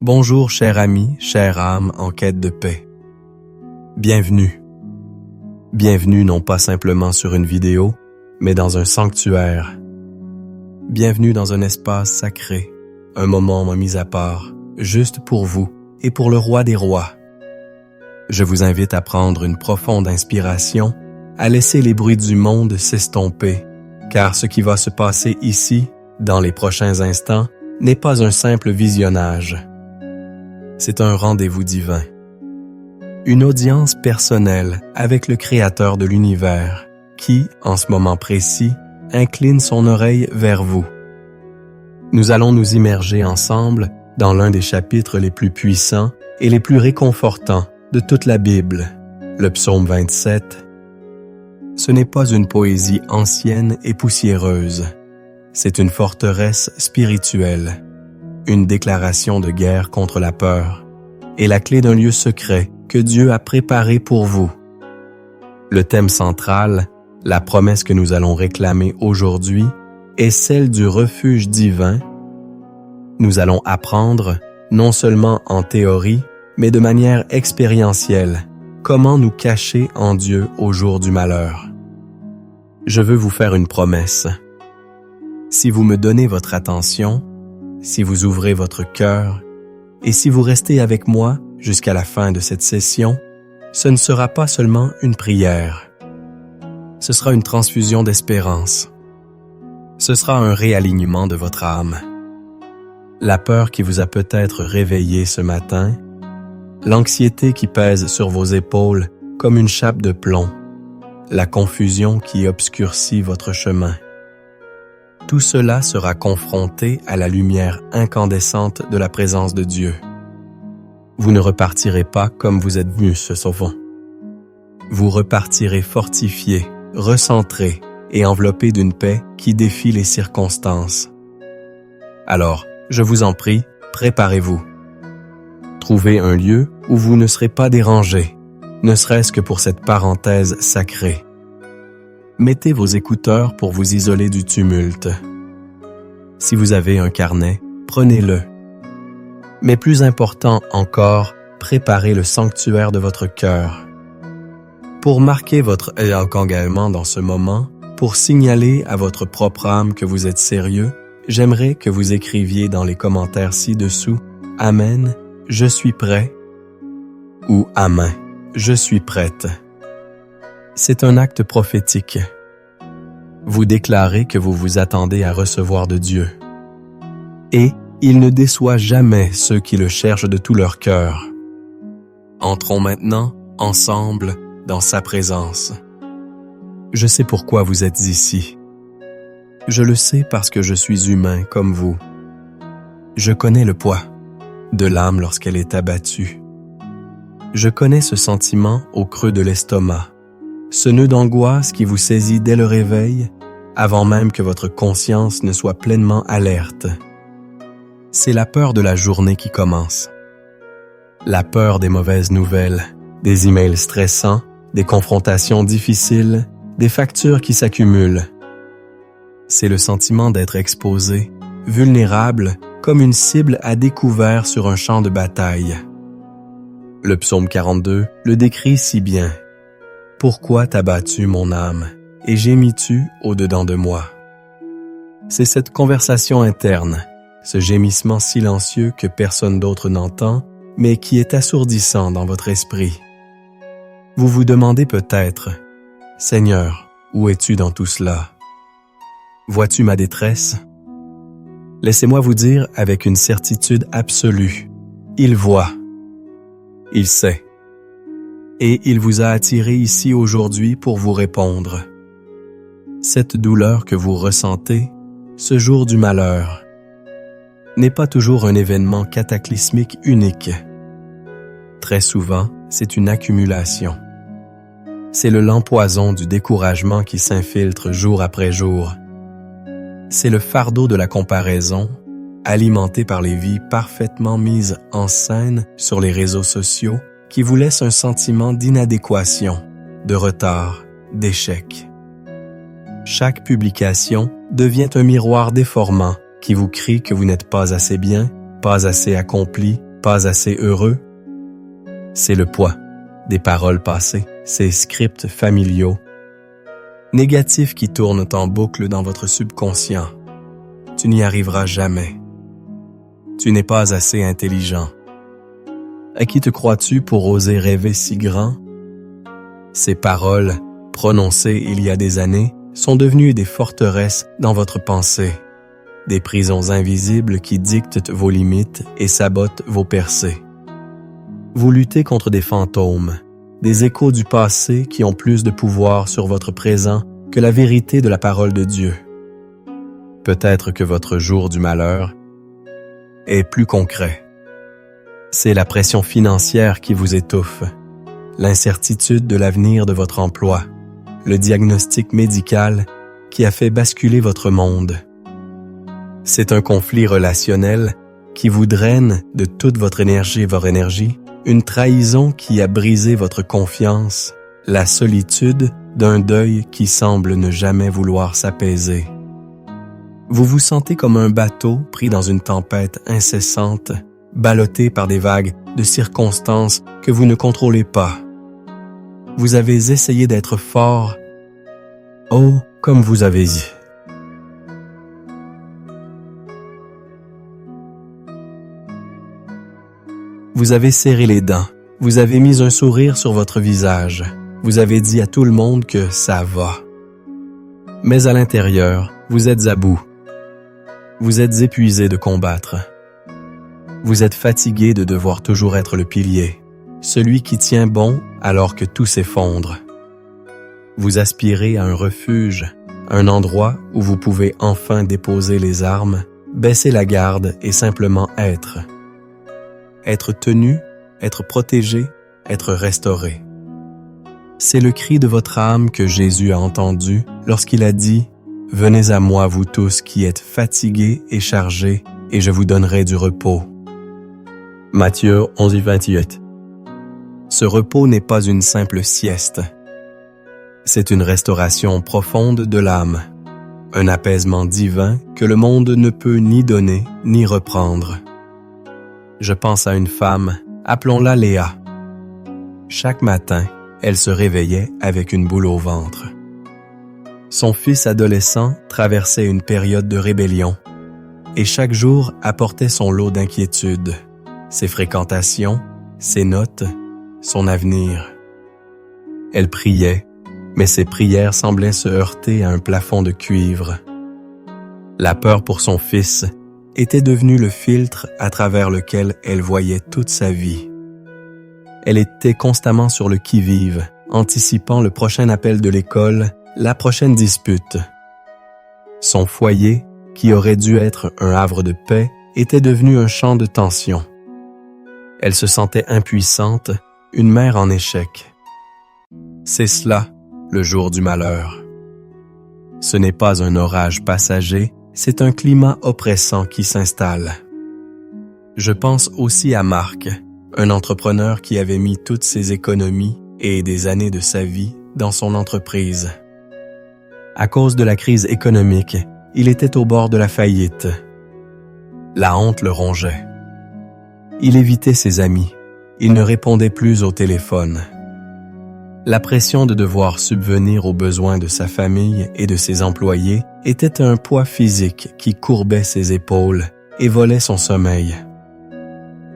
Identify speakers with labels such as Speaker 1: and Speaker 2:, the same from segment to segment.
Speaker 1: Bonjour cher ami, chère âme en quête de paix. Bienvenue. Bienvenue non pas simplement sur une vidéo, mais dans un sanctuaire. Bienvenue dans un espace sacré, un moment mis à part, juste pour vous et pour le roi des rois. Je vous invite à prendre une profonde inspiration, à laisser les bruits du monde s'estomper, car ce qui va se passer ici, dans les prochains instants, n'est pas un simple visionnage. C'est un rendez-vous divin. Une audience personnelle avec le Créateur de l'univers qui, en ce moment précis, incline son oreille vers vous. Nous allons nous immerger ensemble dans l'un des chapitres les plus puissants et les plus réconfortants de toute la Bible, le psaume 27. Ce n'est pas une poésie ancienne et poussiéreuse, c'est une forteresse spirituelle, une déclaration de guerre contre la peur et la clé d'un lieu secret que Dieu a préparé pour vous. Le thème central, la promesse que nous allons réclamer aujourd'hui, est celle du refuge divin. Nous allons apprendre, non seulement en théorie, mais de manière expérientielle, comment nous cacher en Dieu au jour du malheur. Je veux vous faire une promesse. Si vous me donnez votre attention, si vous ouvrez votre cœur, et si vous restez avec moi jusqu'à la fin de cette session, ce ne sera pas seulement une prière. Ce sera une transfusion d'espérance. Ce sera un réalignement de votre âme. La peur qui vous a peut-être réveillé ce matin, l'anxiété qui pèse sur vos épaules comme une chape de plomb, la confusion qui obscurcit votre chemin. Tout cela sera confronté à la lumière incandescente de la présence de Dieu. Vous ne repartirez pas comme vous êtes venu ce soir. Vous repartirez fortifié, recentré et enveloppé d'une paix qui défie les circonstances. Alors, je vous en prie, préparez-vous. Trouvez un lieu où vous ne serez pas dérangé, ne serait-ce que pour cette parenthèse sacrée. Mettez vos écouteurs pour vous isoler du tumulte. Si vous avez un carnet, prenez-le. Mais plus important encore, préparez le sanctuaire de votre cœur. Pour marquer votre engagement dans ce moment, pour signaler à votre propre âme que vous êtes sérieux, j'aimerais que vous écriviez dans les commentaires ci-dessous « Amen, je suis prêt » ou « Amen, je suis prête ». C'est un acte prophétique. Vous déclarez que vous vous attendez à recevoir de Dieu. Et il ne déçoit jamais ceux qui le cherchent de tout leur cœur. Entrons maintenant, ensemble, dans sa présence. Je sais pourquoi vous êtes ici. Je le sais parce que je suis humain comme vous. Je connais le poids de l'âme lorsqu'elle est abattue. Je connais ce sentiment au creux de l'estomac, ce nœud d'angoisse qui vous saisit dès le réveil, avant même que votre conscience ne soit pleinement alerte. C'est la peur de la journée qui commence. La peur des mauvaises nouvelles, des emails stressants, des confrontations difficiles, des factures qui s'accumulent. C'est le sentiment d'être exposé, vulnérable, comme une cible à découvert sur un champ de bataille. Le psaume 42 le décrit si bien. « Pourquoi t'as battu mon âme, et gémis-tu au-dedans de moi? » C'est cette conversation interne, ce gémissement silencieux que personne d'autre n'entend, mais qui est assourdissant dans votre esprit. Vous vous demandez peut-être, « Seigneur, où es-tu dans tout cela? Vois-tu ma détresse? » Laissez-moi vous dire avec une certitude absolue, il voit, il sait. Et il vous a attiré ici aujourd'hui pour vous répondre. Cette douleur que vous ressentez, ce jour du malheur, n'est pas toujours un événement cataclysmique unique. Très souvent, c'est une accumulation. C'est le lent poison du découragement qui s'infiltre jour après jour. C'est le fardeau de la comparaison, alimenté par les vies parfaitement mises en scène sur les réseaux sociaux, qui vous laisse un sentiment d'inadéquation, de retard, d'échec. Chaque publication devient un miroir déformant qui vous crie que vous n'êtes pas assez bien, pas assez accompli, Pas assez heureux? C'est le poids des paroles passées, ces scripts familiaux, négatifs qui tournent en boucle dans votre subconscient. Tu n'y arriveras jamais. Tu n'es pas assez intelligent. À qui te crois-tu pour oser rêver si grand? Ces paroles, prononcées il y a des années, sont devenues des forteresses dans votre pensée, des prisons invisibles qui dictent vos limites et sabotent vos percées. Vous luttez contre des fantômes, des échos du passé qui ont plus de pouvoir sur votre présent que la vérité de la parole de Dieu. Peut-être que votre jour du malheur est plus concret. C'est la pression financière qui vous étouffe, l'incertitude de l'avenir de votre emploi, le diagnostic médical qui a fait basculer votre monde. C'est un conflit relationnel qui vous draine de toute votre énergie, une trahison qui a brisé votre confiance, la solitude d'un deuil qui semble ne jamais vouloir s'apaiser. Vous vous sentez comme un bateau pris dans une tempête incessante, ballotté par des vagues de circonstances que vous ne contrôlez pas. Vous avez essayé d'être fort. Oh, comme vous avez dit. Vous avez serré les dents. Vous avez mis un sourire sur votre visage. Vous avez dit à tout le monde que ça va. Mais à l'intérieur, vous êtes à bout. Vous êtes épuisé de combattre. Vous êtes fatigué de devoir toujours être le pilier, celui qui tient bon alors que tout s'effondre. Vous aspirez à un refuge, un endroit où vous pouvez enfin déposer les armes, baisser la garde et simplement être. Être tenu, être protégé, être restauré. C'est le cri de votre âme que Jésus a entendu lorsqu'il a dit « Venez à moi, vous tous qui êtes fatigués et chargés, et je vous donnerai du repos. » Matthieu 11:28. Ce repos n'est pas une simple sieste. C'est une restauration profonde de l'âme, un apaisement divin que le monde ne peut ni donner ni reprendre. Je pense à une femme, appelons-la Léa. Chaque matin, elle se réveillait avec une boule au ventre. Son fils adolescent traversait une période de rébellion et chaque jour apportait son lot d'inquiétudes, ses fréquentations, ses notes, son avenir. Elle priait, mais ses prières semblaient se heurter à un plafond de cuivre. La peur pour son fils était devenue le filtre à travers lequel elle voyait toute sa vie. Elle était constamment sur le qui-vive, anticipant le prochain appel de l'école, la prochaine dispute. Son foyer, qui aurait dû être un havre de paix, était devenu un champ de tension. Elle se sentait impuissante, une mère en échec. C'est cela, le jour du malheur. Ce n'est pas un orage passager, c'est un climat oppressant qui s'installe. Je pense aussi à Marc, un entrepreneur qui avait mis toutes ses économies et des années de sa vie dans son entreprise. À cause de la crise économique, il était au bord de la faillite. La honte le rongeait. Il évitait ses amis. Il ne répondait plus au téléphone. La pression de devoir subvenir aux besoins de sa famille et de ses employés était un poids physique qui courbait ses épaules et volait son sommeil.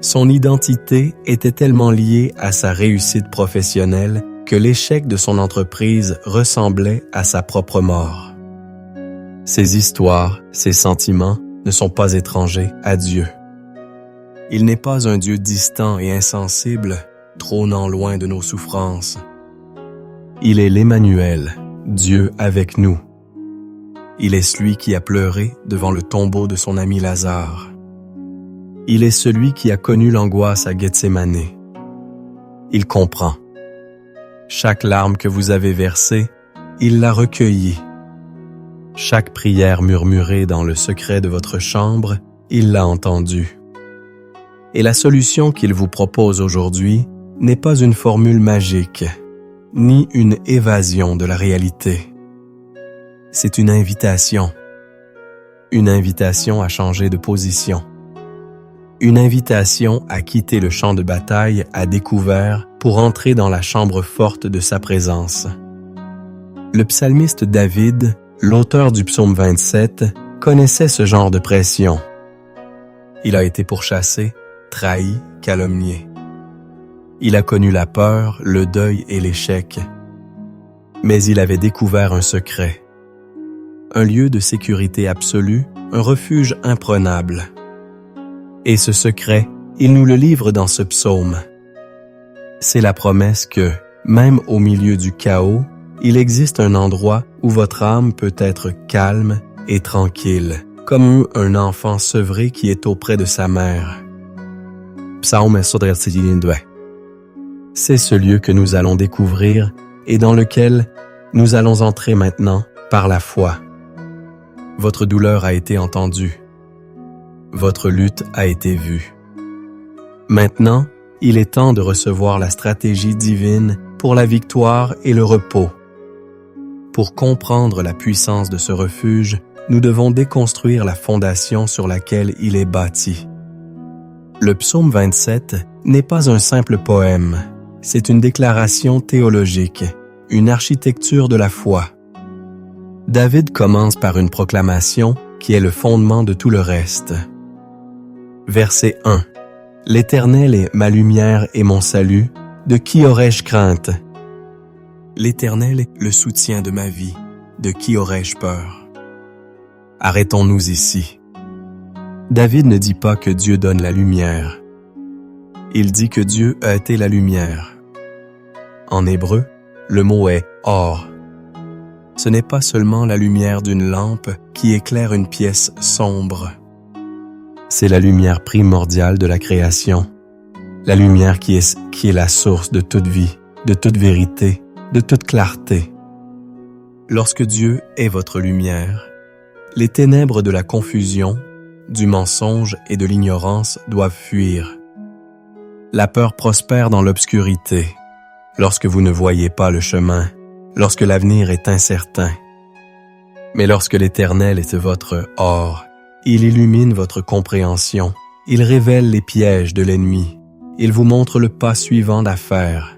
Speaker 1: Son identité était tellement liée à sa réussite professionnelle que l'échec de son entreprise ressemblait à sa propre mort. Ses histoires, ses sentiments ne sont pas étrangers à Dieu. Il n'est pas un Dieu distant et insensible, trônant loin de nos souffrances. Il est l'Emmanuel, Dieu avec nous. Il est celui qui a pleuré devant le tombeau de son ami Lazare. Il est celui qui a connu l'angoisse à Gethsémane. Il comprend. Chaque larme que vous avez versée, il l'a recueillie. Chaque prière murmurée dans le secret de votre chambre, il l'a entendue. Et la solution qu'il vous propose aujourd'hui n'est pas une formule magique, ni une évasion de la réalité. C'est une invitation à changer de position, une invitation à quitter le champ de bataille à découvert pour entrer dans la chambre forte de sa présence. Le psalmiste David, l'auteur du psaume 27, connaissait ce genre de pression. Il a été pourchassé, trahi, calomnié. Il a connu la peur, le deuil et l'échec. Mais il avait découvert un secret. Un lieu de sécurité absolue, un refuge imprenable. Et ce secret, il nous le livre dans ce psaume. C'est la promesse que, même au milieu du chaos, il existe un endroit où votre âme peut être calme et tranquille, comme un enfant sevré qui est auprès de sa mère. Psaume 132. C'est ce lieu que nous allons découvrir et dans lequel nous allons entrer maintenant par la foi. Votre douleur a été entendue. Votre lutte a été vue. Maintenant, il est temps de recevoir la stratégie divine pour la victoire et le repos. Pour comprendre la puissance de ce refuge, nous devons déconstruire la fondation sur laquelle il est bâti. Le psaume 27 n'est pas un simple poème, c'est une déclaration théologique, une architecture de la foi. David commence par une proclamation qui est le fondement de tout le reste. Verset 1. « L'Éternel est ma lumière et mon salut, de qui aurais-je crainte? L'Éternel est le soutien de ma vie, de qui aurais-je peur? » Arrêtons-nous ici. David ne dit pas que Dieu donne la lumière. Il dit que Dieu a été la lumière. En hébreu, le mot est « or ». Ce n'est pas seulement la lumière d'une lampe qui éclaire une pièce sombre. C'est la lumière primordiale de la création, la lumière qui est la source de toute vie, de toute vérité, de toute clarté. Lorsque Dieu est votre lumière, les ténèbres de la confusion, du mensonge et de l'ignorance doivent fuir. La peur prospère dans l'obscurité, lorsque vous ne voyez pas le chemin, lorsque l'avenir est incertain. Mais lorsque l'Éternel est votre or, il illumine votre compréhension, il révèle les pièges de l'ennemi, il vous montre le pas suivant à faire.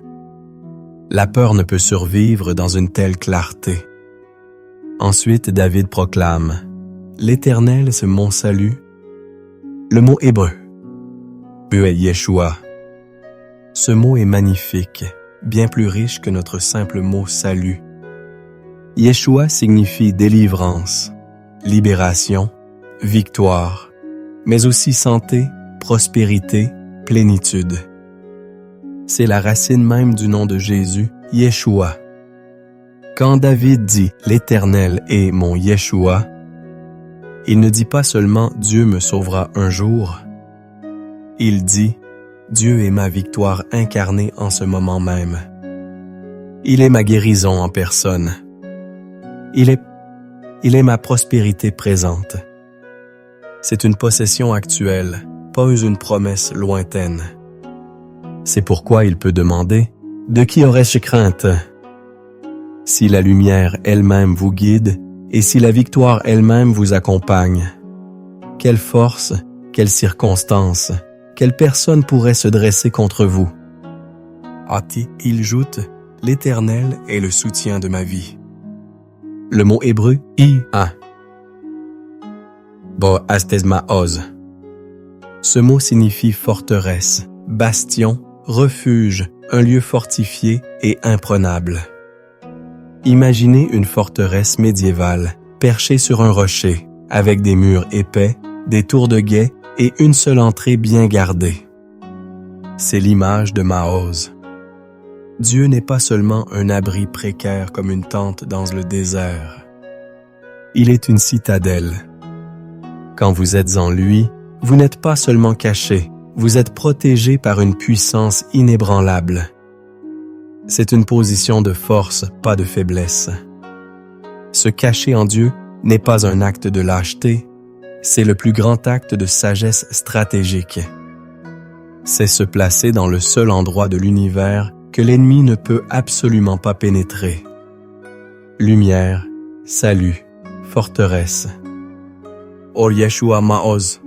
Speaker 1: La peur ne peut survivre dans une telle clarté. Ensuite, David proclame « L'Éternel, c'est mon salut ». Le mot hébreu est Yeshua. Ce mot est magnifique, bien plus riche que notre simple mot « salut ». Yeshua signifie délivrance, libération, victoire, mais aussi santé, prospérité, plénitude. C'est la racine même du nom de Jésus, Yeshua. Quand David dit « L'Éternel est mon Yeshua », il ne dit pas seulement « Dieu me sauvera un jour », il dit « Dieu est ma victoire incarnée en ce moment même ». Il est ma guérison en personne. Il est ma prospérité présente. C'est une possession actuelle, pas une promesse lointaine. C'est pourquoi il peut demander « De qui aurais-je crainte ?» Si la lumière elle-même vous guide et si la victoire elle-même vous accompagne, quelle force, quelle circonstance, quelle personne pourrait se dresser contre vous? Il ajoute « L'Éternel est le soutien de ma vie ». Le mot hébreu « I-A ». Bo-astesmaoz. Ce mot signifie forteresse, bastion, refuge, un lieu fortifié et imprenable. Imaginez une forteresse médiévale, perchée sur un rocher, avec des murs épais, des tours de guet et une seule entrée bien gardée. C'est l'image de Maoz. Dieu n'est pas seulement un abri précaire comme une tente dans le désert. Il est une citadelle. Quand vous êtes en lui, vous n'êtes pas seulement caché, vous êtes protégé par une puissance inébranlable. C'est une position de force, pas de faiblesse. Se cacher en Dieu n'est pas un acte de lâcheté, c'est le plus grand acte de sagesse stratégique. C'est se placer dans le seul endroit de l'univers que l'ennemi ne peut absolument pas pénétrer. Lumière, salut, forteresse. Or Yeshua Maoz.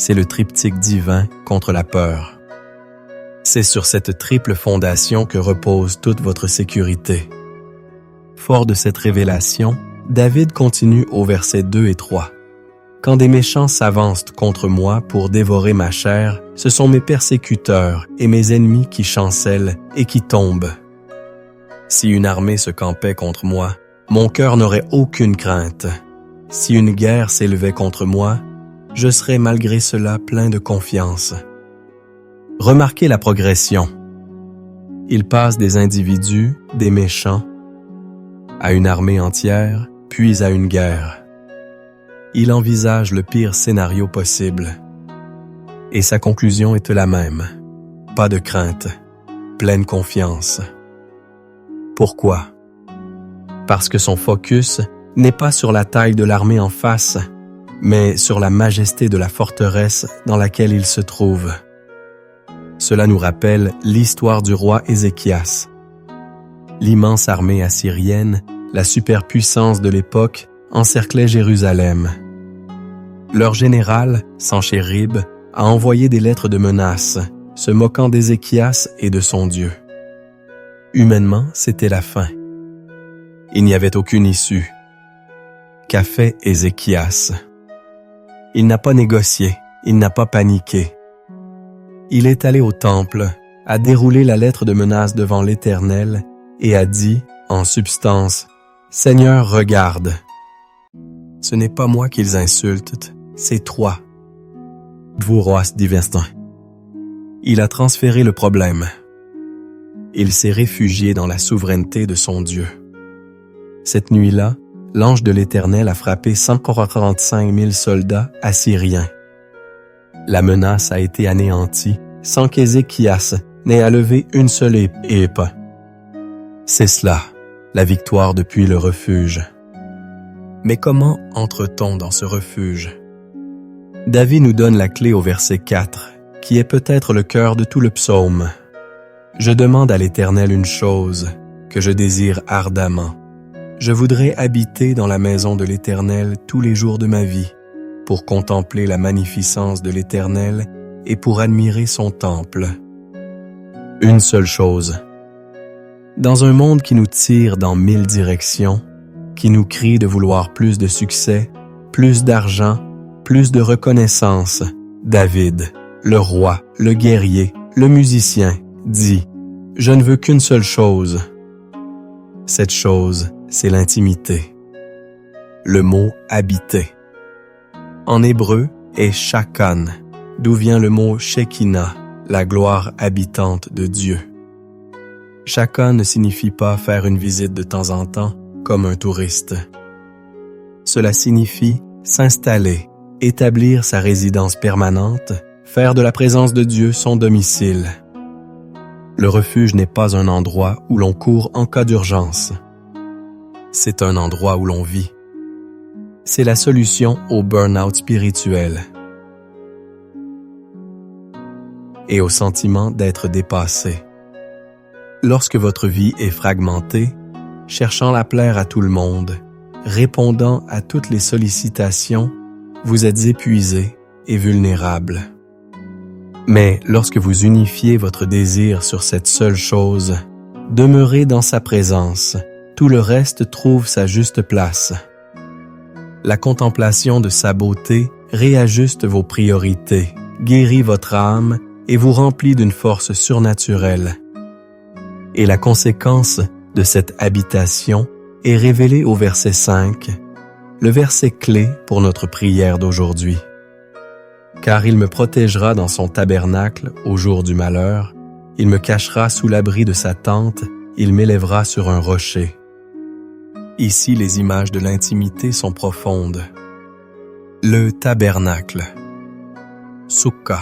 Speaker 1: c'est le triptyque divin contre la peur. C'est sur cette triple fondation que repose toute votre sécurité. Fort de cette révélation, David continue au versets 2 et 3. « Quand des méchants s'avancent contre moi pour dévorer ma chair, ce sont mes persécuteurs et mes ennemis qui chancellent et qui tombent. Si une armée se campait contre moi, mon cœur n'aurait aucune crainte. Si une guerre s'élevait contre moi, je serais malgré cela plein de confiance. » Remarquez la progression. Il passe des individus, des méchants, à une armée entière, puis à une guerre. Il envisage le pire scénario possible. Et sa conclusion est la même. Pas de crainte, pleine confiance. Pourquoi? Parce que son focus n'est pas sur la taille de l'armée en face, mais sur la majesté de la forteresse dans laquelle il se trouve. Cela nous rappelle l'histoire du roi Ézéchias. L'immense armée assyrienne, la superpuissance de l'époque, encerclait Jérusalem. Leur général, Sanchérib, a envoyé des lettres de menaces, se moquant d'Ézéchias et de son Dieu. Humainement, c'était la fin. Il n'y avait aucune issue. Qu'a fait Ézéchias? Il n'a pas négocié, il n'a pas paniqué. Il est allé au temple, a déroulé la lettre de menace devant l'Éternel et a dit, en substance, « Seigneur, regarde. Ce n'est pas moi qu'ils insultent, c'est toi. » Dvouros divestin. Il a transféré le problème. Il s'est réfugié dans la souveraineté de son Dieu. Cette nuit-là, l'ange de l'Éternel a frappé 145 000 soldats assyriens. La menace a été anéantie sans qu'Ézéchias n'ait à lever une seule épée. C'est cela, la victoire depuis le refuge. Mais comment entre-t-on dans ce refuge? David nous donne la clé au verset 4, qui est peut-être le cœur de tout le psaume. « Je demande à l'Éternel une chose, que je désire ardemment. Je voudrais habiter dans la maison de l'Éternel tous les jours de ma vie, pour contempler la magnificence de l'Éternel et pour admirer son temple. » Une seule chose. Dans un monde qui nous tire dans 1000 directions, qui nous crie de vouloir plus de succès, plus d'argent, plus de reconnaissance, David, le roi, le guerrier, le musicien, dit « Je ne veux qu'une seule chose. » Cette chose, c'est l'intimité. Le mot « habiter ». En hébreu est « shakan », d'où vient le mot « shekinah », la gloire habitante de Dieu. Shakan ne signifie pas faire une visite de temps en temps, comme un touriste. Cela signifie s'installer, établir sa résidence permanente, faire de la présence de Dieu son domicile. Le refuge n'est pas un endroit où l'on court en cas d'urgence. C'est un endroit où l'on vit. C'est la solution au burn-out spirituel et au sentiment d'être dépassé. Lorsque votre vie est fragmentée, cherchant à plaire à tout le monde, répondant à toutes les sollicitations, vous êtes épuisé et vulnérable. Mais lorsque vous unifiez votre désir sur cette seule chose, demeurez dans sa présence, tout le reste trouve sa juste place. La contemplation de sa beauté réajuste vos priorités, guérit votre âme et vous remplit d'une force surnaturelle. Et la conséquence de cette habitation est révélée au verset 5, le verset clé pour notre prière d'aujourd'hui. Car il me protégera dans son tabernacle au jour du malheur, il me cachera sous l'abri de sa tente, il m'élèvera sur un rocher. Ici, les images de l'intimité sont profondes. Le tabernacle, Soukha,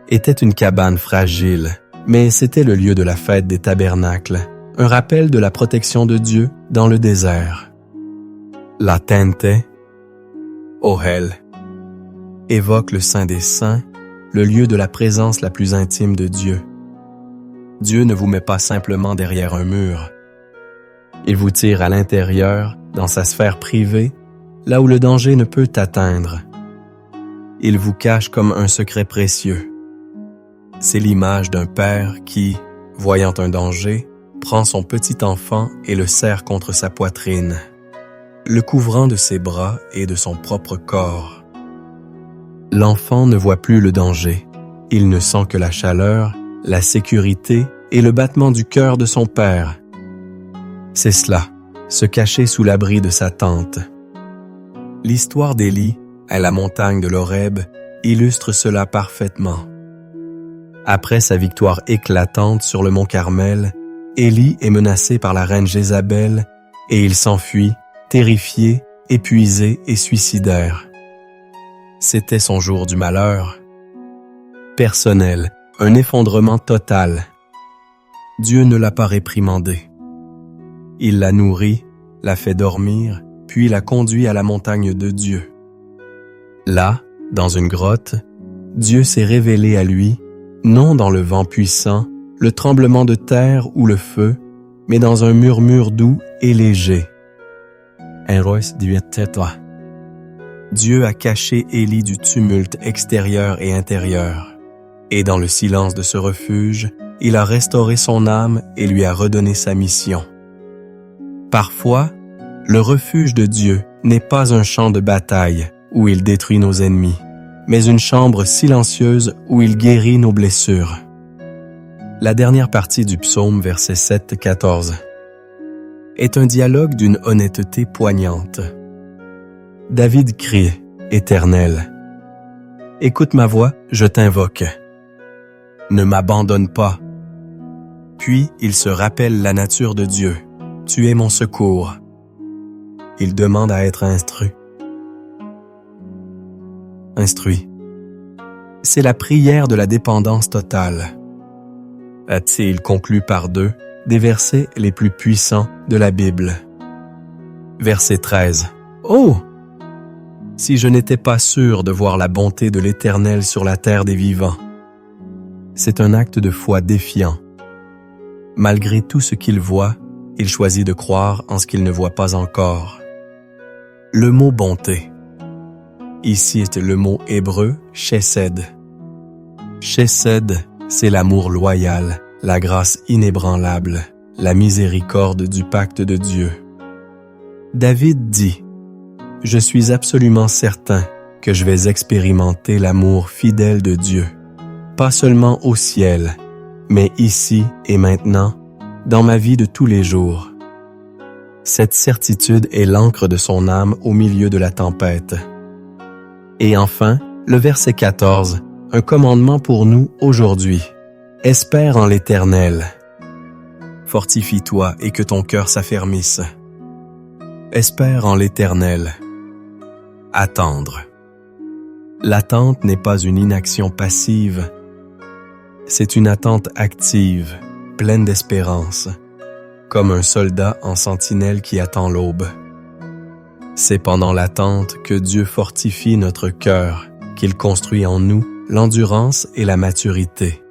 Speaker 1: était une cabane fragile, mais c'était le lieu de la fête des tabernacles, un rappel de la protection de Dieu dans le désert. La tente, Ohel, évoque le Saint des Saints, le lieu de la présence la plus intime de Dieu. Dieu ne vous met pas simplement derrière un mur. Il vous tire à l'intérieur, dans sa sphère privée, là où le danger ne peut atteindre. il vous cache comme un secret précieux. C'est l'image d'un père qui, voyant un danger, prend son petit enfant et le serre contre sa poitrine, le couvrant de ses bras et de son propre corps. L'enfant ne voit plus le danger, il ne sent que la chaleur, la sécurité et le battement du cœur de son père. C'est cela, se cacher sous l'abri de sa tente. L'histoire d'Élie, à la montagne de l'Horeb, illustre cela parfaitement. Après sa victoire éclatante sur le mont Carmel, Élie est menacé par la reine Jézabel et il s'enfuit, terrifié, épuisé et suicidaire. C'était son jour du malheur. Personnel, un effondrement total. Dieu ne l'a pas réprimandé. Il l'a nourri, l'a fait dormir, puis l'a conduit à la montagne de Dieu. Là, dans une grotte, Dieu s'est révélé à lui, non dans le vent puissant, le tremblement de terre ou le feu, mais dans un murmure doux et léger. Dieu a caché Élie du tumulte extérieur et intérieur, et dans le silence de ce refuge, il a restauré son âme et lui a redonné sa mission. Parfois, le refuge de Dieu n'est pas un champ de bataille où il détruit nos ennemis, mais une chambre silencieuse où il guérit nos blessures. La dernière partie du psaume, versets 7-14, est un dialogue d'une honnêteté poignante. David crie, « Éternel, écoute ma voix, je t'invoque. Ne m'abandonne pas. » Puis il se rappelle la nature de Dieu. « Tu es mon secours. » Il demande à être instruit. C'est la prière de la dépendance totale. Il conclut par deux des versets les plus puissants de la Bible. Verset 13. Oh! Si je n'étais pas sûr de voir la bonté de l'Éternel sur la terre des vivants. C'est un acte de foi défiant. Malgré tout ce qu'il voit, il choisit de croire en ce qu'il ne voit pas encore. Le mot bonté. Ici est le mot hébreu chesed. Chesed, c'est l'amour loyal, la grâce inébranlable, la miséricorde du pacte de Dieu. David dit, « Je suis absolument certain que je vais expérimenter l'amour fidèle de Dieu, pas seulement au ciel, mais ici et maintenant, dans ma vie de tous les jours. » Cette certitude est l'ancre de son âme au milieu de la tempête. Et enfin, le verset 14, un commandement pour nous aujourd'hui. Espère en l'Éternel. Fortifie-toi et que ton cœur s'affermisse. Espère en l'Éternel. Attendre. L'attente n'est pas une inaction passive, c'est une attente active, pleine d'espérance, comme un soldat en sentinelle qui attend l'aube. C'est pendant l'attente que Dieu fortifie notre cœur, qu'il construit en nous l'endurance et la maturité.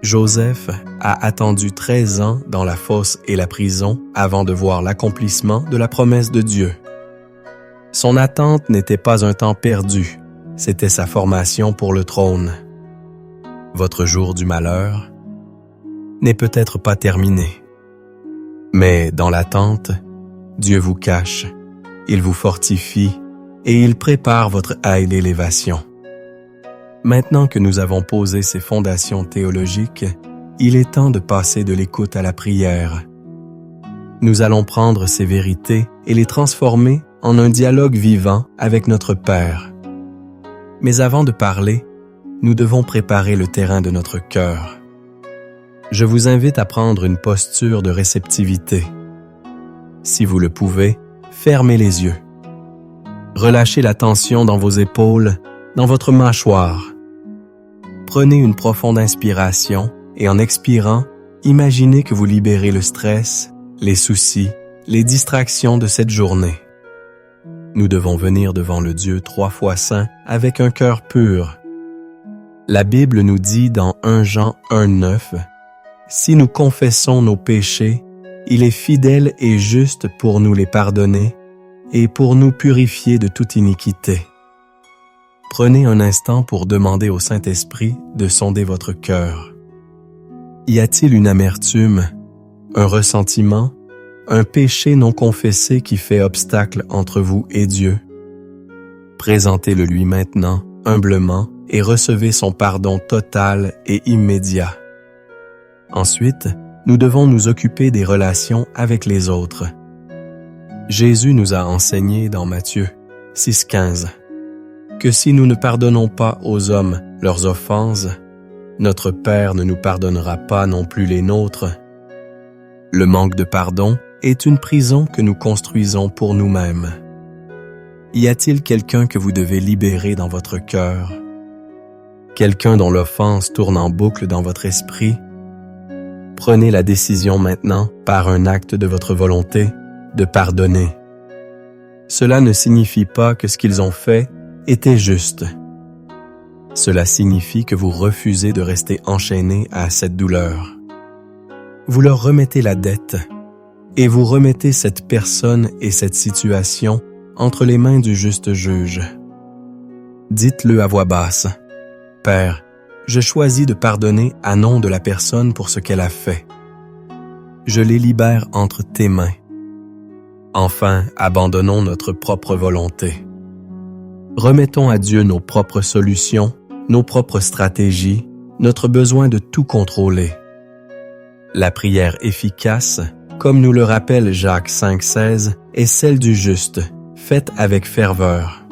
Speaker 1: Joseph a attendu 13 ans dans la fosse et la prison avant de voir l'accomplissement de la promesse de Dieu. Son attente n'était pas un temps perdu, c'était sa formation pour le trône. Votre jour du malheur n'est peut-être pas terminé. Mais dans l'attente, Dieu vous cache, il vous fortifie et il prépare votre haie d'élévation. Maintenant que nous avons posé ces fondations théologiques, il est temps de passer de l'écoute à la prière. Nous allons prendre ces vérités et les transformer en un dialogue vivant avec notre Père. Mais avant de parler, nous devons préparer le terrain de notre cœur. Je vous invite à prendre une posture de réceptivité. Si vous le pouvez, fermez les yeux. Relâchez la tension dans vos épaules, dans votre mâchoire. Prenez une profonde inspiration et en expirant, imaginez que vous libérez le stress, les soucis, les distractions de cette journée. Nous devons venir devant le Dieu 3 fois saint avec un cœur pur. La Bible nous dit dans 1 Jean 1,9 « Si nous confessons nos péchés, il est fidèle et juste pour nous les pardonner et pour nous purifier de toute iniquité. » Prenez un instant pour demander au Saint-Esprit de sonder votre cœur. Y a-t-il une amertume, un ressentiment, un péché non confessé qui fait obstacle entre vous et Dieu? Présentez-le lui maintenant, humblement, et recevez son pardon total et immédiat. Ensuite, nous devons nous occuper des relations avec les autres. Jésus nous a enseigné dans Matthieu 6,15 que si nous ne pardonnons pas aux hommes leurs offenses, notre Père ne nous pardonnera pas non plus les nôtres. Le manque de pardon est une prison que nous construisons pour nous-mêmes. Y a-t-il quelqu'un que vous devez libérer dans votre cœur? Quelqu'un dont l'offense tourne en boucle dans votre esprit? Prenez la décision maintenant, par un acte de votre volonté, de pardonner. Cela ne signifie pas que ce qu'ils ont fait était juste. Cela signifie que vous refusez de rester enchaîné à cette douleur. Vous leur remettez la dette et vous remettez cette personne et cette situation entre les mains du juste juge. Dites-le à voix basse. « Père, je choisis de pardonner à nom de la personne pour ce qu'elle a fait. Je les libère entre tes mains. Enfin, abandonnons notre propre volonté. Remettons à Dieu nos propres solutions, nos propres stratégies, notre besoin de tout contrôler. La prière efficace, comme nous le rappelle Jacques 5,16, est celle du juste, faite avec ferveur.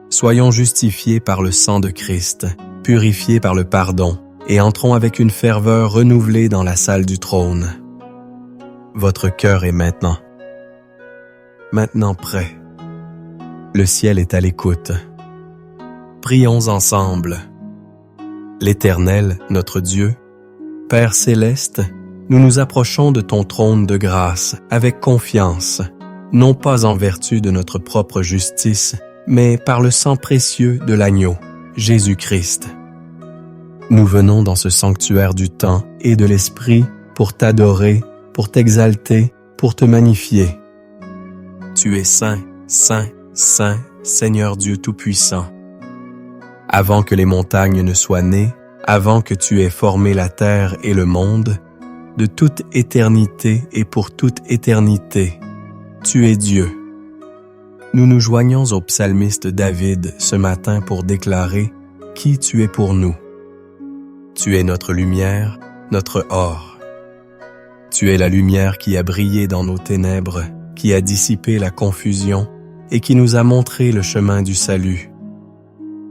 Speaker 1: Soyons justifiés par le sang de Christ, purifiés par le pardon, et entrons avec une ferveur renouvelée dans la salle du trône. Votre cœur est maintenant prêt. Le ciel est à l'écoute. Prions ensemble. L'Éternel, notre Dieu, Père céleste, nous nous approchons de ton trône de grâce avec confiance, non pas en vertu de notre propre justice, mais par le sang précieux de l'agneau, Jésus-Christ. Nous venons dans ce sanctuaire du temps et de l'esprit pour t'adorer, pour t'exalter, pour te magnifier. Tu es saint, saint, saint, Seigneur Dieu Tout-Puissant. Avant que les montagnes ne soient nées, avant que tu aies formé la terre et le monde, de toute éternité et pour toute éternité, tu es Dieu. Nous nous joignons au psalmiste David ce matin pour déclarer qui tu es pour nous. Tu es notre lumière, notre or. Tu es la lumière qui a brillé dans nos ténèbres, qui a dissipé la confusion et qui nous a montré le chemin du salut.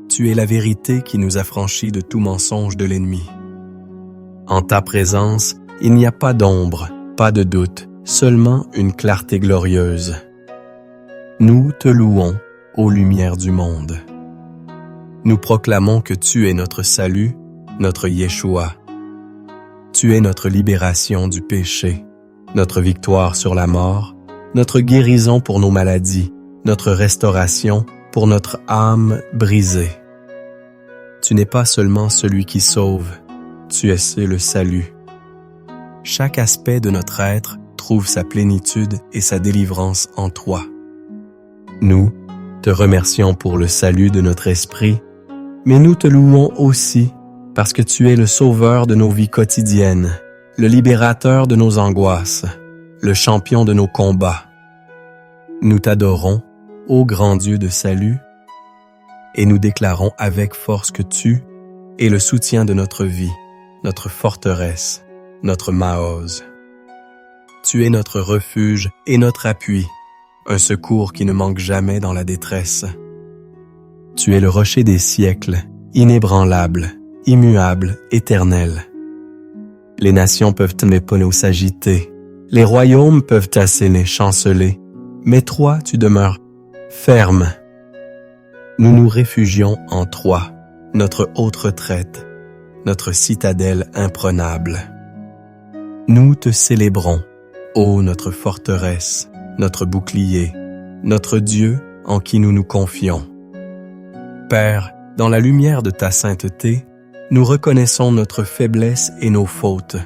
Speaker 1: Tu es la vérité qui nous a franchis de tout mensonge de l'ennemi. En ta présence, il n'y a pas d'ombre, pas de doute, seulement une clarté glorieuse. Nous te louons, ô lumière du monde. Nous proclamons que tu es notre salut, notre Yeshua. Tu es notre libération du péché, notre victoire sur la mort, notre guérison pour nos maladies, notre restauration pour notre âme brisée. Tu n'es pas seulement celui qui sauve, tu es le salut. Chaque aspect de notre être trouve sa plénitude et sa délivrance en toi. Nous te remercions pour le salut de notre esprit, mais nous te louons aussi parce que tu es le sauveur de nos vies quotidiennes, le libérateur de nos angoisses, le champion de nos combats. Nous t'adorons, ô grand Dieu de salut, et nous déclarons avec force que tu es le soutien de notre vie, notre forteresse, notre Maoz. Tu es notre refuge et notre appui, un secours qui ne manque jamais dans la détresse. Tu es le rocher des siècles, inébranlable, immuable, éternel. Les nations peuvent te s'agiter, les royaumes peuvent t'asséner, chanceler, mais toi tu demeures ferme. Nous nous réfugions en toi, notre haute retraite, notre citadelle imprenable. Nous te célébrons, ô notre forteresse, notre bouclier, notre Dieu en qui nous nous confions. Père, dans la lumière de ta sainteté, nous reconnaissons notre faiblesse et nos fautes.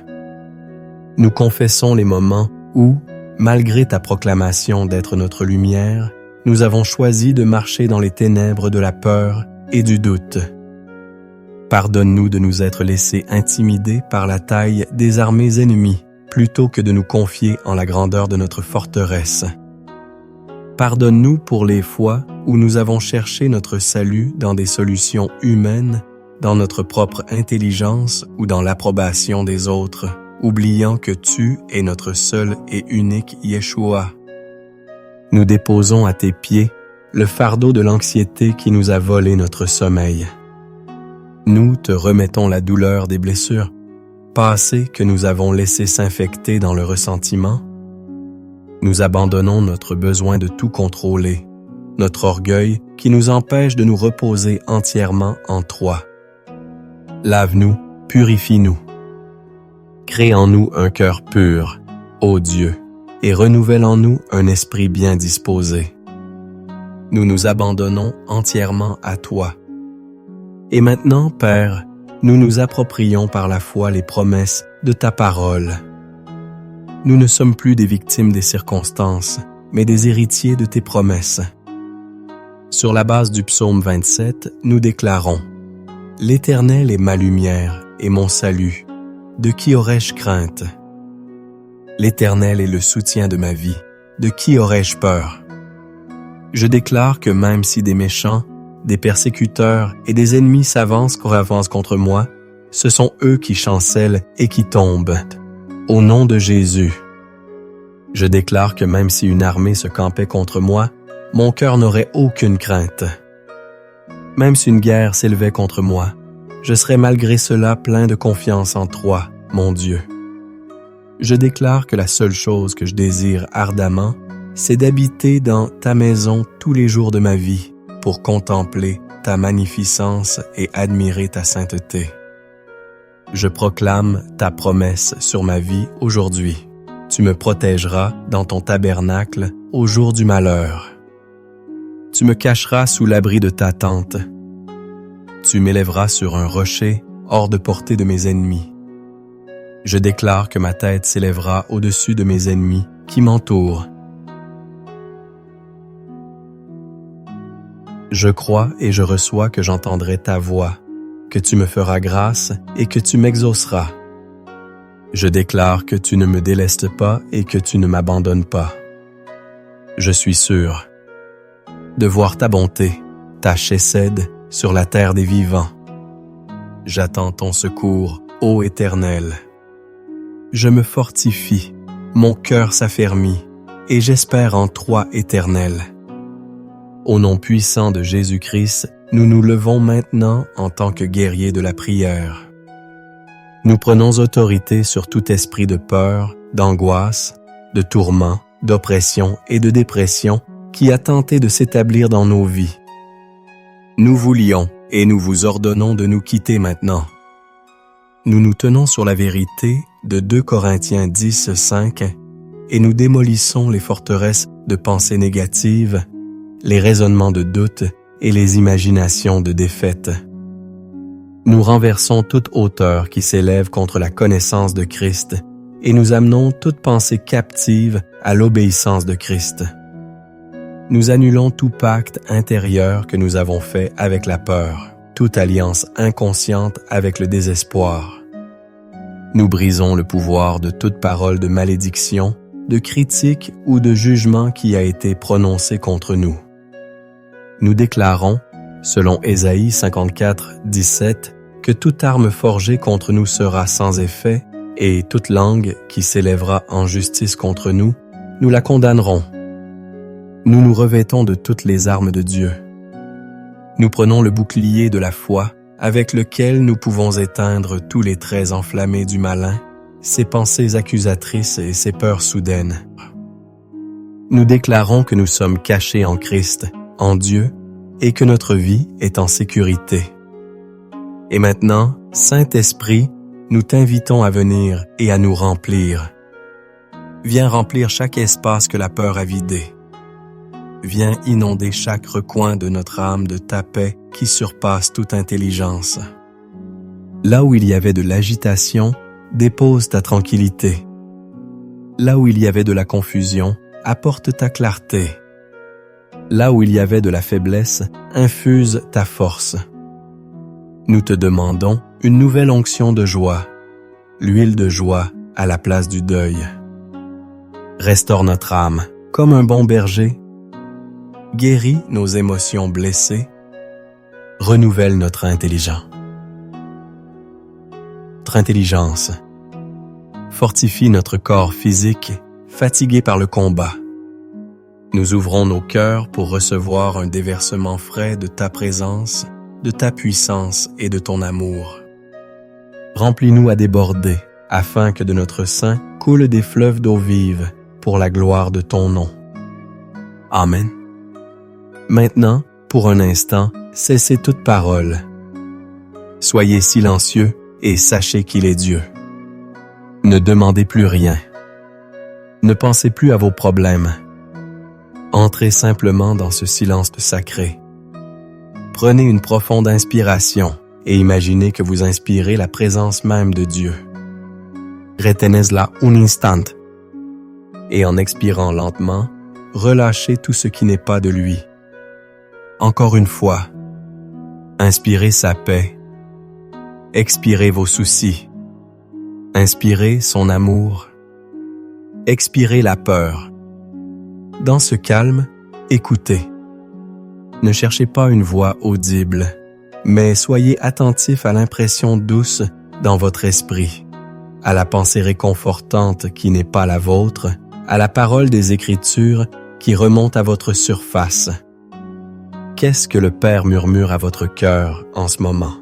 Speaker 1: Nous confessons les moments où, malgré ta proclamation d'être notre lumière, nous avons choisi de marcher dans les ténèbres de la peur et du doute. Pardonne-nous de nous être laissés intimider par la taille des armées ennemies, plutôt que de nous confier en la grandeur de notre forteresse. Pardonne-nous pour les fois où nous avons cherché notre salut dans des solutions humaines, dans notre propre intelligence ou dans l'approbation des autres, oubliant que tu es notre seul et unique Yeshua. Nous déposons à tes pieds le fardeau de l'anxiété qui nous a volé notre sommeil. Nous te remettons la douleur des blessures passées que nous avons laissées s'infecter dans le ressentiment. Nous abandonnons notre besoin de tout contrôler, notre orgueil qui nous empêche de nous reposer entièrement en toi. Lave-nous, purifie-nous. Crée en nous un cœur pur, ô Dieu, et renouvelle en nous un esprit bien disposé. Nous nous abandonnons entièrement à toi. Et maintenant, Père, nous nous approprions par la foi les promesses de ta parole. Nous ne sommes plus des victimes des circonstances, mais des héritiers de tes promesses. Sur la base du psaume 27, nous déclarons « L'Éternel est ma lumière et mon salut. De qui aurais-je crainte? L'Éternel est le soutien de ma vie. De qui aurais-je peur? Je déclare que même si des méchants, des persécuteurs et des ennemis s'avancent contre moi, ce sont eux qui chancellent et qui tombent. Au nom de Jésus, je déclare que même si une armée se campait contre moi, mon cœur n'aurait aucune crainte. Même si une guerre s'élevait contre moi, je serais malgré cela plein de confiance en toi, mon Dieu. Je déclare que la seule chose que je désire ardemment, c'est d'habiter dans ta maison tous les jours de ma vie pour contempler ta magnificence et admirer ta sainteté. Je proclame ta promesse sur ma vie aujourd'hui. Tu me protégeras dans ton tabernacle au jour du malheur. Tu me cacheras sous l'abri de ta tente. Tu m'élèveras sur un rocher hors de portée de mes ennemis. Je déclare que ma tête s'élèvera au-dessus de mes ennemis qui m'entourent. Je crois et je reçois que j'entendrai ta voix, que tu me feras grâce et que tu m'exauceras. Je déclare que tu ne me délestes pas et que tu ne m'abandonnes pas. Je suis sûr de voir ta bonté, ta chesed sur la terre des vivants. J'attends ton secours, ô Éternel. Je me fortifie, mon cœur s'affermit, et j'espère en toi, Éternel. Au nom puissant de Jésus-Christ, nous nous levons maintenant en tant que guerriers de la prière. Nous prenons autorité sur tout esprit de peur, d'angoisse, de tourment, d'oppression et de dépression qui a tenté de s'établir dans nos vies. Nous vous lions et nous vous ordonnons de nous quitter maintenant. Nous nous tenons sur la vérité de 2 Corinthiens 10, 5 et nous démolissons les forteresses de pensées négatives, les raisonnements de doute et les imaginations de défaite. Nous renversons toute hauteur qui s'élève contre la connaissance de Christ et nous amenons toute pensée captive à l'obéissance de Christ. Nous annulons tout pacte intérieur que nous avons fait avec la peur, toute alliance inconsciente avec le désespoir. Nous brisons le pouvoir de toute parole de malédiction, de critique ou de jugement qui a été prononcé contre nous. Nous déclarons, selon Ésaïe 54, 17, que toute arme forgée contre nous sera sans effet et toute langue qui s'élèvera en justice contre nous, nous la condamnerons. Nous nous revêtons de toutes les armes de Dieu. Nous prenons le bouclier de la foi avec lequel nous pouvons éteindre tous les traits enflammés du malin, ses pensées accusatrices et ses peurs soudaines. Nous déclarons que nous sommes cachés en Christ, en Dieu, et que notre vie est en sécurité. Et maintenant, Saint-Esprit, nous t'invitons à venir et à nous remplir. Viens remplir chaque espace que la peur a vidé. Viens inonder chaque recoin de notre âme de ta paix qui surpasse toute intelligence. Là où il y avait de l'agitation, dépose ta tranquillité. Là où il y avait de la confusion, apporte ta clarté. Là où il y avait de la faiblesse, infuse ta force. Nous te demandons une nouvelle onction de joie, l'huile de joie à la place du deuil. Restaure notre âme comme un bon berger, guéris nos émotions blessées, renouvelle notre intelligence. Notre intelligence fortifie notre corps physique fatigué par le combat. Nous ouvrons nos cœurs pour recevoir un déversement frais de ta présence, de ta puissance et de ton amour. Remplis-nous à déborder, afin que de notre sein coulent des fleuves d'eau vive pour la gloire de ton nom. Amen. Maintenant, pour un instant, cessez toute parole. Soyez silencieux et sachez qu'il est Dieu. Ne demandez plus rien. Ne pensez plus à vos problèmes. Entrez simplement dans ce silence sacré. Prenez une profonde inspiration et imaginez que vous inspirez la présence même de Dieu. Retenez-la un instant. Et en expirant lentement, relâchez tout ce qui n'est pas de lui. Encore une fois, inspirez sa paix. Expirez vos soucis. Inspirez son amour. Expirez la peur. Dans ce calme, écoutez. Ne cherchez pas une voix audible, mais soyez attentif à l'impression douce dans votre esprit, à la pensée réconfortante qui n'est pas la vôtre, à la parole des Écritures qui remonte à votre surface. Qu'est-ce que le Père murmure à votre cœur en ce moment?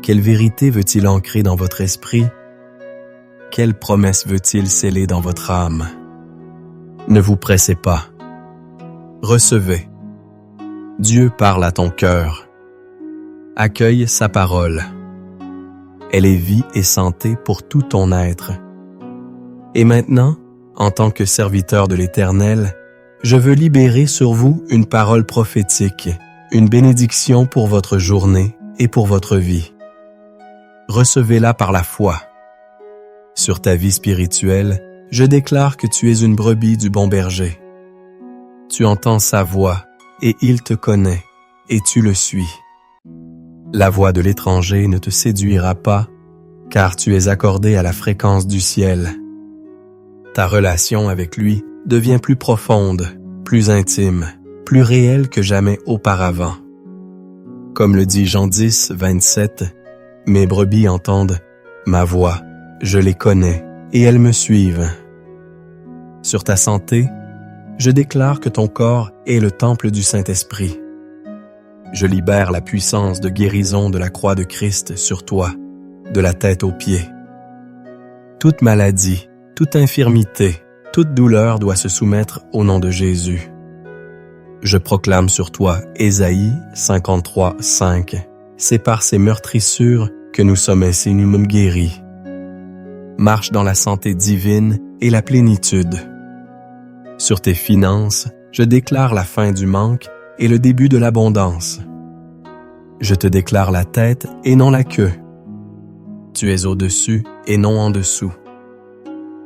Speaker 1: Quelle vérité veut-il ancrer dans votre esprit? Quelle promesse veut-il sceller dans votre âme? Ne vous pressez pas. Recevez. Dieu parle à ton cœur. Accueille sa parole. Elle est vie et santé pour tout ton être. Et maintenant, en tant que serviteur de l'Éternel, je veux libérer sur vous une parole prophétique, une bénédiction pour votre journée et pour votre vie. Recevez-la par la foi. Sur ta vie spirituelle, je déclare que tu es une brebis du bon berger. Tu entends sa voix, et il te connaît, et tu le suis. La voix de l'étranger ne te séduira pas, car tu es accordé à la fréquence du ciel. Ta relation avec lui devient plus profonde, plus intime, plus réelle que jamais auparavant. Comme le dit Jean 10, 27, « Mes brebis entendent ma voix, je les connais, et elles me suivent. » Sur ta santé, je déclare que ton corps est le temple du Saint-Esprit. Je libère la puissance de guérison de la croix de Christ sur toi, de la tête aux pieds. Toute maladie, toute infirmité, toute douleur doit se soumettre au nom de Jésus. Je proclame sur toi Ésaïe 53, 5. C'est par ces meurtrissures que nous sommes insinuellement guéris. Marche dans la santé divine et la plénitude. Sur tes finances, je déclare la fin du manque et le début de l'abondance. Je te déclare la tête et non la queue. Tu es au-dessus et non en dessous.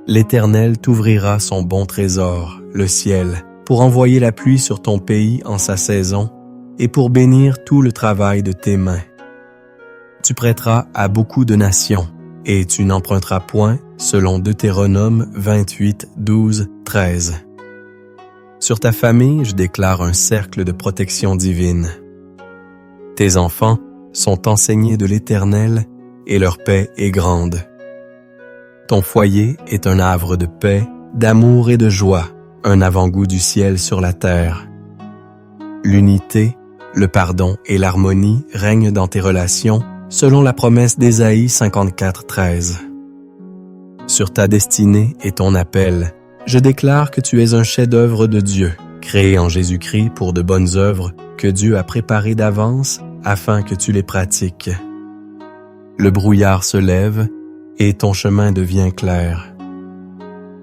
Speaker 1: L'Éternel t'ouvrira son bon trésor, le ciel, pour envoyer la pluie sur ton pays en sa saison et pour bénir tout le travail de tes mains. Tu prêteras à beaucoup de nations et tu n'emprunteras point, selon Deutéronome 28, 12, 13. Sur ta famille, je déclare un cercle de protection divine. Tes enfants sont enseignés de l'Éternel et leur paix est grande. Ton foyer est un havre de paix, d'amour et de joie, un avant-goût du ciel sur la terre. L'unité, le pardon et l'harmonie règnent dans tes relations selon la promesse d'Ésaïe 54, 13. Sur ta destinée et ton appel, je déclare que tu es un chef-d'œuvre de Dieu, créé en Jésus-Christ pour de bonnes œuvres que Dieu a préparées d'avance afin que tu les pratiques. Le brouillard se lève et ton chemin devient clair.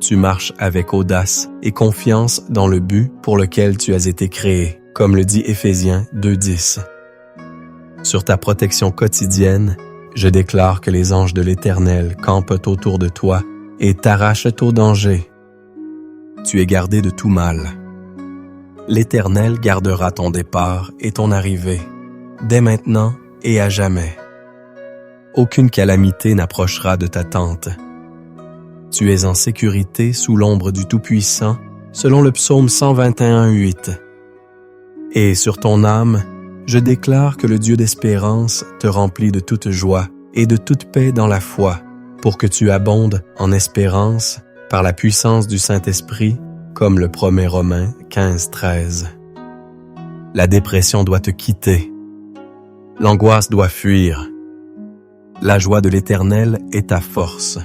Speaker 1: Tu marches avec audace et confiance dans le but pour lequel tu as été créé, comme le dit Éphésiens 2:10. Sur ta protection quotidienne, je déclare que les anges de l'Éternel campent autour de toi et t'arrachent au danger. Tu es gardé de tout mal. L'Éternel gardera ton départ et ton arrivée, dès maintenant et à jamais. Aucune calamité n'approchera de ta tente. Tu es en sécurité sous l'ombre du Tout-Puissant, selon le psaume 121:8. Et sur ton âme, je déclare que le Dieu d'espérance te remplit de toute joie et de toute paix dans la foi, pour que tu abondes en espérance par la puissance du Saint-Esprit, comme le promet Romains 15:13. La dépression doit te quitter. L'angoisse doit fuir. La joie de l'Éternel est ta force.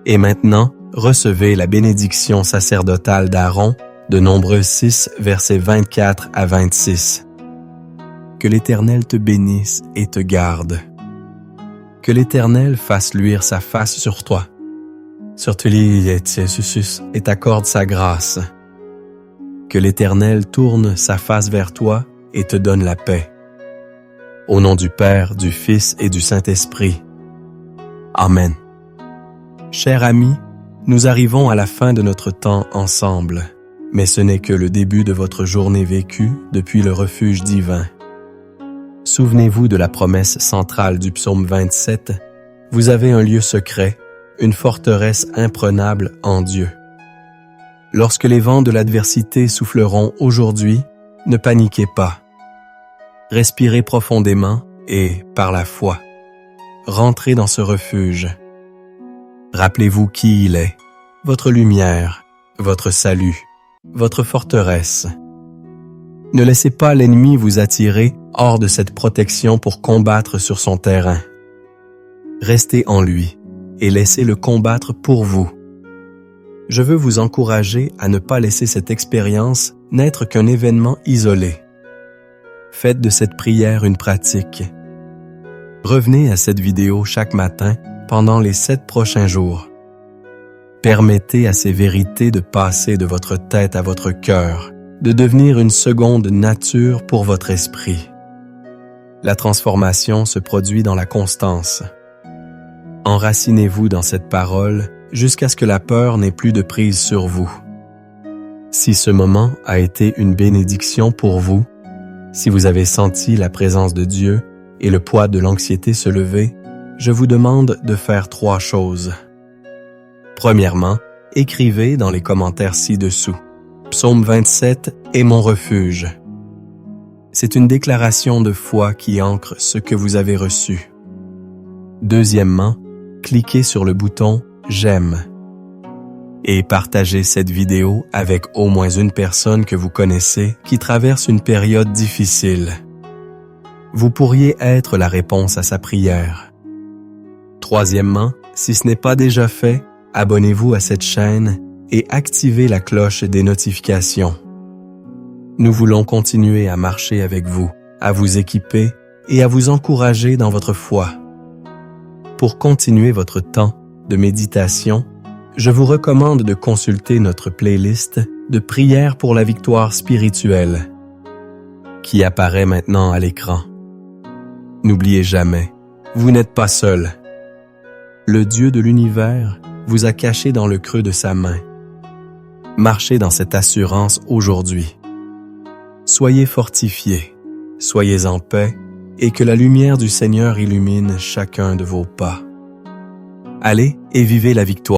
Speaker 1: Et maintenant, recevez la bénédiction sacerdotale d'Aaron de Nombreux 6, versets 24 à 26. Que l'Éternel te bénisse et te garde. Que l'Éternel fasse luire sa face sur toi, sur tes et t'accorde sa grâce. Que l'Éternel tourne sa face vers toi et te donne la paix. Au nom du Père, du Fils et du Saint-Esprit. Amen. Chers amis, nous arrivons à la fin de notre temps ensemble, mais ce n'est que le début de votre journée vécue depuis le refuge divin. Souvenez-vous de la promesse centrale du psaume 27, « Vous avez un lieu secret, une forteresse imprenable en Dieu. » Lorsque les vents de l'adversité souffleront aujourd'hui, ne paniquez pas. Respirez profondément et, par la foi, rentrez dans ce refuge. Rappelez-vous qui il est, votre lumière, votre salut, votre forteresse. Ne laissez pas l'ennemi vous attirer hors de cette protection pour combattre sur son terrain. Restez en lui et laissez-le combattre pour vous. Je veux vous encourager à ne pas laisser cette expérience n'être qu'un événement isolé. Faites de cette prière une pratique. Revenez à cette vidéo chaque matin pendant les 7 prochains jours. Permettez à ces vérités de passer de votre tête à votre cœur, de devenir une seconde nature pour votre esprit. La transformation se produit dans la constance. Enracinez-vous dans cette parole jusqu'à ce que la peur n'ait plus de prise sur vous. Si ce moment a été une bénédiction pour vous, si vous avez senti la présence de Dieu et le poids de l'anxiété se lever, je vous demande de faire 3 choses. Premièrement, écrivez dans les commentaires ci-dessous. Psaume 27 est mon refuge. C'est une déclaration de foi qui ancre ce que vous avez reçu. Deuxièmement, cliquez sur le bouton « J'aime » et partagez cette vidéo avec au moins une personne que vous connaissez qui traverse une période difficile. Vous pourriez être la réponse à sa prière. Troisièmement, si ce n'est pas déjà fait, abonnez-vous à cette chaîne et activez la cloche des notifications. Nous voulons continuer à marcher avec vous, à vous équiper et à vous encourager dans votre foi. Pour continuer votre temps de méditation, je vous recommande de consulter notre playlist de prières pour la victoire spirituelle qui apparaît maintenant à l'écran. N'oubliez jamais, vous n'êtes pas seul. Le Dieu de l'univers vous a caché dans le creux de sa main. Marchez dans cette assurance aujourd'hui. Soyez fortifiés, soyez en paix et que la lumière du Seigneur illumine chacun de vos pas. Allez et vivez la victoire.